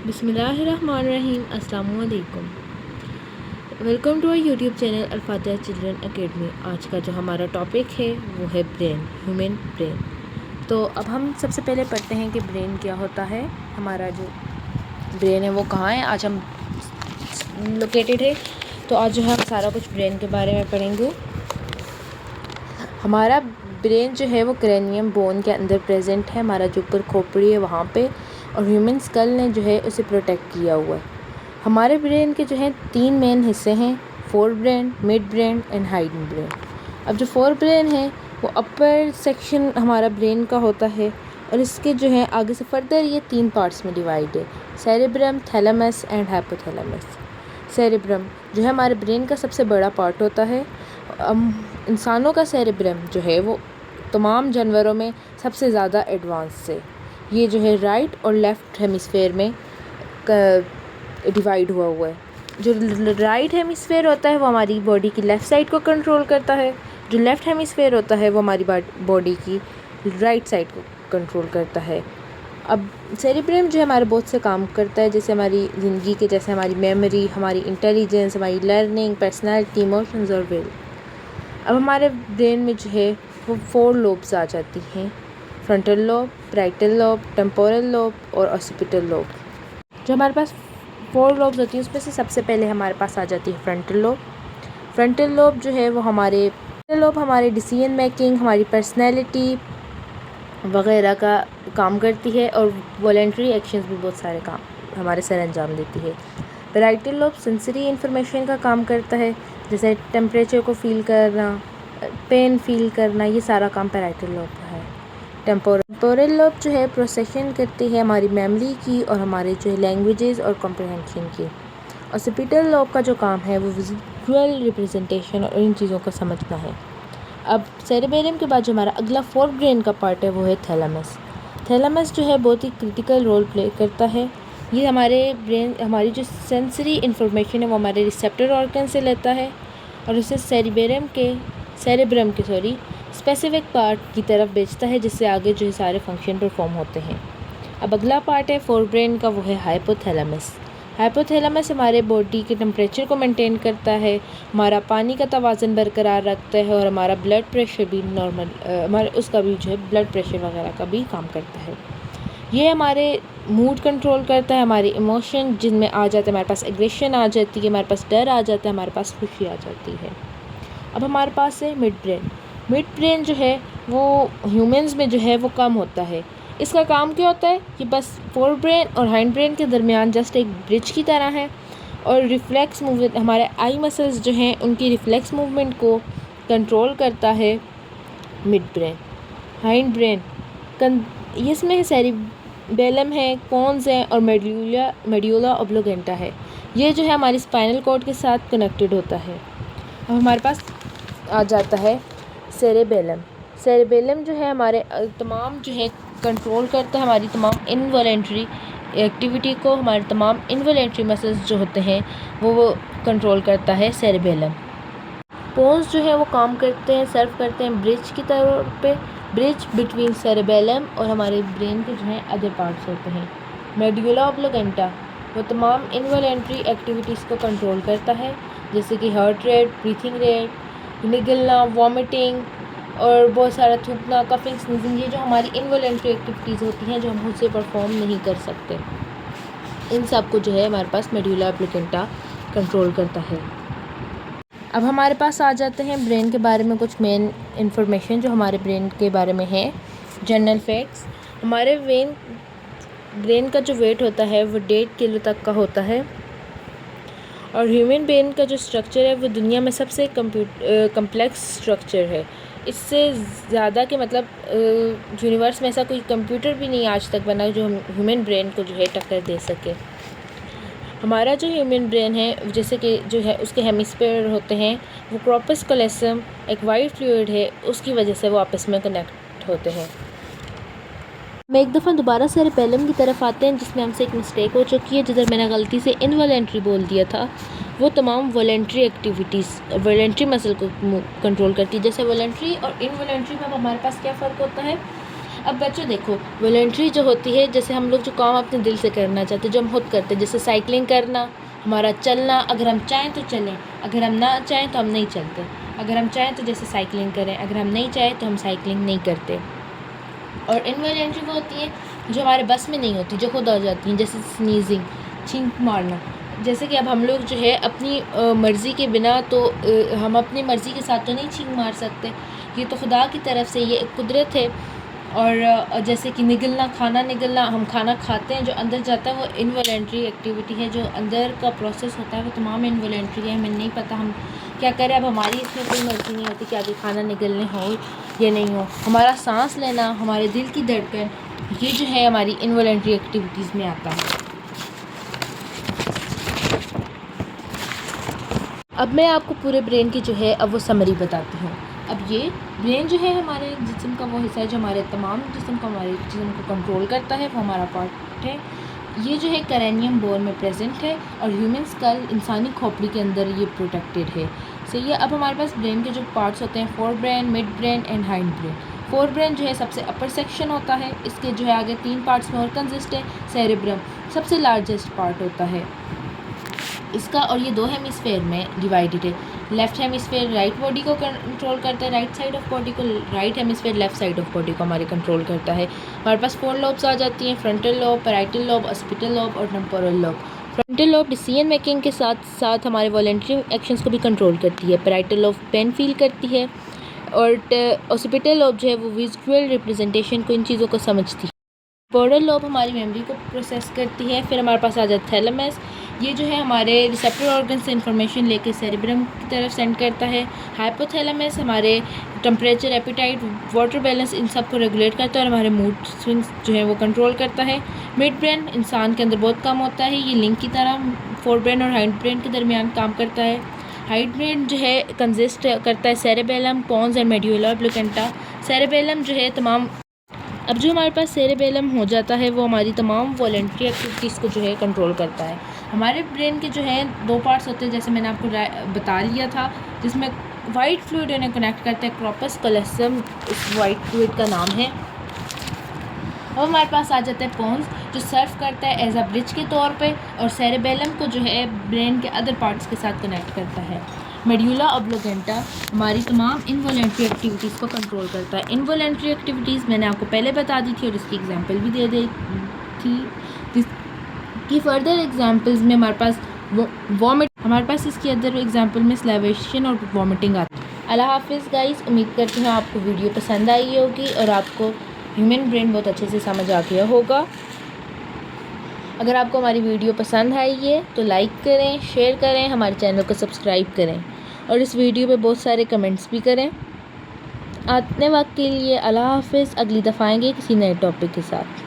बिस्मिल्लाहिर्रहमानिर्रहीम। अस्सलाम वालेकुम। Welcome to our YouTube channel Al-Fatiha children academy. आज का जो हमारा टॉपिक है वो है ब्रेन, ह्यूमन ब्रेन। तो अब हम सबसे पहले पढ़ते हैं कि ब्रेन क्या होता है, हमारा जो ब्रेन है वो कहाँ है, आज हम लोकेटेड है। तो आज जो है हम सारा कुछ ब्रेन के बारे में पढ़ेंगे। हमारा ब्रेन जो है वो क्रेनियम बोन के अंदर प्रेजेंट है, हमारा जो ऊपर खोपड़ी है वहाँ पे, और ह्यूमन स्कल ने जो है उसे प्रोटेक्ट किया हुआ है। हमारे ब्रेन के जो है 3 मेन हिस्से हैं, fore brain, mid brain and hide brain. अब जो फोर ब्रेन है वो अपर सेक्शन हमारा ब्रेन का होता है, और इसके जो है आगे से फर्दर ये 3 पार्ट्स में डिवाइड है, cerebrum, thalamus and hypothalamus. Cerebrum जो है हमारे ब्रेन का सबसे बड़ा पार्ट होता है। इंसानों का सेरेब्रम जो है वो तमाम जानवरों में सबसे ज़्यादा एडवांस है। ये जो है राइट और लेफ़्ट हेमिस्फेयर में डिवाइड हुआ है। जो राइट हेमिस्फेयर होता है वो हमारी बॉडी की लेफ़्ट साइड को कंट्रोल करता है, जो लेफ़्ट हेमिस्फेयर होता है वो हमारी बॉडी की राइट साइड को कंट्रोल करता है। अब सेरेब्रम जो है हमारे बहुत से काम करता है, जैसे हमारी ज़िंदगी के, जैसे हमारी मेमोरी, हमारी इंटेलिजेंस, हमारी लर्निंग, पर्सनैलिटी, इमोशंस और विल। अब हमारे ब्रेन में जो है वो 4 लोब्स आ जाती हैं, frontal lobe, parietal lobe, temporal lobe और ऑसिपिटल लोब। जो हमारे पास 4 लोब्स होती हैं उसमें से सबसे पहले हमारे पास आ जाती है फ्रंटल लोब। फ्रंटल लोब जो है वो हमारे डिसीजन मेकिंग, हमारी पर्सनैलिटी वगैरह का काम करती है, और वॉलेंट्री एक्शंस भी बहुत सारे काम हमारे सर अंजाम देती है। पैराइटल लोब सेंसरी इन्फॉर्मेशन का काम करता है, जैसे टेम्परेचर को फील करना, पेन फील करना, ये सारा काम पैराइटल लोब का है। टेम्पोरल लोब जो है प्रोसेसिंग करती है हमारी मेमोरी की और हमारे जो है लैंग्वेजेस और कॉम्प्रहेंशन की। ऑसिपिटल लोब का जो काम है वो विजुअल रिप्रेजेंटेशन और इन चीज़ों को समझना है। अब सेरेबेलम के बाद जो हमारा अगला फोर्थ ब्रेन का पार्ट है वो है थैलेमस। थैलेमस जो है बहुत ही क्रिटिकल रोल प्ले करता है। ये हमारी जो सेंसरी इन्फॉर्मेशन है वो हमारे रिसेप्टर ऑर्गन से लेता है और उसे सेरेब्रम के स्पेसिफिक पार्ट की तरफ भेजता है, जिससे आगे जो है सारे फंक्शन परफॉर्म होते हैं। अब अगला पार्ट है फोर ब्रेन का, वो है हाइपोथैलेमस। हाइपोथैलेमस हमारे बॉडी के टेम्परेचर को मेंटेन करता है, हमारा पानी का तवाज़ुन बरकरार रखता है, और हमारा ब्लड प्रेशर भी उसका भी जो है ब्लड प्रेशर वगैरह का भी काम करता है। ये हमारे मूड कंट्रोल करता है, हमारे इमोशन जिनमें आ जाते हैं, हमारे पास एग्रेशन आ जाती है, हमारे पास डर आ जाता है, हमारे पास खुशी आ जाती है। अब हमारे पास है मिड ब्रेन। मिड ब्रेन जो है वो ह्यूमंस में जो है वो कम होता है। इसका काम क्या होता है कि बस फोर ब्रेन और हाइंड ब्रेन के दरमियान जस्ट एक ब्रिज की तरह है, और रिफ्लेक्स मूवमेंट, हमारे आई मसल्स जो हैं उनकी रिफ्लेक्स मूवमेंट को कंट्रोल करता है मिड ब्रेन। हाइंड ब्रेन इसमें सेरिबेलम है, पोन्स है और मेड्यूला ऑब्लिगेंटा है। ये जो है हमारी स्पाइनल कॉर्ड के साथ कनेक्टेड होता है। अब हमारे पास आ जाता है सेरेबेलम। सेरेबेलम जो है हमारे तमाम जो है कंट्रोल करता है हमारी तमाम इनवॉलेंट्री एक्टिविटी को, हमारे तमाम इनवॉलेंट्री मसल्स जो होते हैं वो कंट्रोल करता है सेरेबेलम। पोन्स जो है वो काम करते हैं, सर्व करते हैं ब्रिज की तौर पे, ब्रिज बिटवीन सेरेबेलम और हमारे ब्रेन के जो है अदर पार्ट्स होते हैं। मेड्यूला ऑब्लिगेंटा वो तमाम इनवॉलेंट्री एक्टिविटीज़ को कंट्रोल करता है, जैसे कि हार्ट रेट, ब्रीथिंग रेट, निगलना, वॉमिटिंग और बहुत सारा थूकना, कफिंग, स्नीजिंग, ये जो हमारी इनवॉलेंट्री एक्टिविटीज़ होती हैं जो हम खुद से परफॉर्म नहीं कर सकते, इन सब को जो है हमारे पास मेड्यूला ऑब्लिगेंटा कंट्रोल करता है। अब हमारे पास आ जाते हैं ब्रेन के बारे में कुछ मेन इन्फॉर्मेशन जो हमारे ब्रेन के बारे में है। जनरल फैक्ट्स, हमारे ब्रेन का जो वेट होता है वो 1.5 किलो तक का होता है, और ह्यूमन ब्रेन का जो स्ट्रक्चर है वो दुनिया में सबसे कम्प्लेक्स स्ट्रक्चर है। इससे ज़्यादा के मतलब यूनिवर्स में ऐसा कोई कंप्यूटर भी नहीं आज तक बना जो ह्यूमन ब्रेन को जो है टक्कर दे सके। हमारा जो ह्यूमन ब्रेन है, जैसे कि जो है उसके हेमिस्फीयर होते हैं वो कॉर्पस कैलोसम एक वाइट फ्लूइड है, उसकी वजह से वो आपस में कनेक्ट होते हैं। हम एक दफ़ा दोबारा सेरेबेलम की तरफ आते हैं, जिसमें हमसे एक मिस्टेक हो चुकी है, जिधर मैंने गलती से इनवॉलेंट्री बोल दिया था। वो तमाम वॉलेंट्री एक्टिविटीज़ मसल को कंट्रोल करती है। जैसे वॉलेंट्री और इनवॉलेंट्री में अब हमारे पास क्या फ़र्क होता है, अब बच्चों देखो, वॉलंटरी जो होती है, जैसे हम लोग जो काम अपने दिल से करना चाहते हैं, जो हम खुद करते हैं, जैसे साइकिलिंग करना, हमारा चलना, अगर हम चाहें तो चलें, अगर हम ना चाहें तो हम नहीं चलते, अगर हम चाहें तो जैसे साइकिलिंग करें, अगर हम नहीं चाहें तो हम साइकिलिंग नहीं करते। और इनवॉलंटरी वो होती है जो हमारे बस में नहीं होती, जो खुद हो जाती हैं, जैसे स्नीजिंग, छींक मारना। जैसे कि अब हम लोग जो है अपनी मर्ज़ी के बिना तो हम अपनी मर्ज़ी के साथ तो नहीं छींक मार सकते, ये तो खुदा की तरफ से ये एक कुदरत है। और जैसे कि निगलना, खाना निगलना, हम खाना खाते हैं, जो अंदर जाता है वो इनवॉलंटरी एक्टिविटी है, जो अंदर का प्रोसेस होता है वो तमाम इनवॉलंटरी है, हमें नहीं पता हम क्या करें। अब हमारी इसमें कोई मर्ज़ी नहीं होती कि आगे खाना निगलने हो या नहीं हो। हमारा सांस लेना, हमारे दिल की धड़कन, ये जो है हमारी इनवॉलंटरी एक्टिविटीज़ में आता है। अब मैं आपको पूरे ब्रेन की जो है अब वो समरी बताती हूँ। अब ये ब्रेन जो है हमारे जिस्म का वो हिस्सा है जो हमारे तमाम जिस्म को कंट्रोल करता है, वो हमारा पार्ट है। ये जो है करेनियम बोन में प्रेजेंट है और ह्यूमन स्कल, इंसानी खोपड़ी के अंदर ये प्रोटेक्टेड है। सही है। अब हमारे पास ब्रेन के जो पार्ट्स होते हैं, fore brain, mid brain and hind brain. Fore brain जो है सबसे अपर सेक्शन होता है, इसके जो है आगे 3 पार्ट्स में और कंसिस्ट है। सेरेब्रम सबसे लार्जेस्ट पार्ट होता है इसका, और ये 2 हेमिस्फेयर में डिवाइडेड है। लेफ्ट हेमिस्फेयर राइट बॉडी को कंट्रोल करता है, राइट साइड ऑफ बॉडी को, right hemisphere left side of body को हमारे कंट्रोल करता है। हमारे पास 4 लोब्स आ जाती हैं, frontal lobe, parietal lobe, occipital lobe और temporal lobe. Frontal lobe decision making के साथ साथ हमारे वॉलंटरी एक्शंस को भी कंट्रोल करती है। पैराइटल लोब पेन फील करती है और ऑसिपिटल लोब जो है वो विजुअल रिप्रेजेंटेशन को, इन चीज़ों को समझती है। टेम्पोरल लोब हमारी मेमोरी को प्रोसेस करती है। फिर हमारे पास आ जाता है थैलेमस, ये जो है हमारे रिसेप्टर ऑर्गन से इंफॉर्मेशन लेके सेरेब्रम की तरफ सेंड करता है। हाइपोथैलेमस हमारे टेम्परेचर, एपेटाइट, वाटर बैलेंस, इन सब को रेगुलेट करता है और हमारे मूड स्विंग्स जो है वो कंट्रोल करता है। मिड ब्रेन इंसान के अंदर बहुत कम होता है, ये लिंक की तरह फोर ब्रेन और हाइंड ब्रेन के दरमियान काम करता है। हाइंड ब्रेन जो है कंसिस्ट करता है cerebellum, pons and medulla oblongata. Cerebellum जो है तमाम, अब जो हमारे पास सेरेबेलम हो जाता है वो हमारी तमाम वॉलंटरी एक्टिविटीज़ को जो है कंट्रोल करता है। हमारे ब्रेन के जो है 2 पार्ट्स होते हैं, जैसे मैंने आपको बता लिया था, जिसमें वाइट फ्लूइड इन्हें कनेक्ट करता है, क्रॉपस कॉलोसम इस वाइट फ्लूइड का नाम है। और हमारे पास आ जाता है पोन्स, जो सर्व करता है एज अ ब्रिज के तौर पे, और सेरेबेलम को जो है ब्रेन के अदर पार्ट्स के साथ कनेक्ट करता है। मेड्यूला ऑब्लिंगुएटा हमारी तमाम इनवॉलंटरी एक्टिविटीज़ को कंट्रोल करता है। इनवॉलंटरी एक्टिविटीज़ मैंने आपको पहले बता दी थी और इसकी एग्जांपल भी दे दी थी। इसकी फर्दर एग्जांपल्स में हमारे पास वॉमिट, हमारे पास इसकी अदर एग्जांपल में स्लाइवेशन और वॉमिटिंग आती है। अल्लाह हाफिज़ गाइस, उम्मीद करती हूँ आपको वीडियो पसंद आई होगी और आपको ह्यूमन ब्रेन बहुत अच्छे से समझ आ गया होगा। अगर आपको हमारी वीडियो पसंद आई है तो लाइक करें, शेयर करें, हमारे चैनल को सब्सक्राइब करें और इस वीडियो पे बहुत सारे कमेंट्स भी करें। आने वक्त के लिए अल्लाह हाफिज़, अगली दफ़ा आएंगे किसी नए टॉपिक के साथ।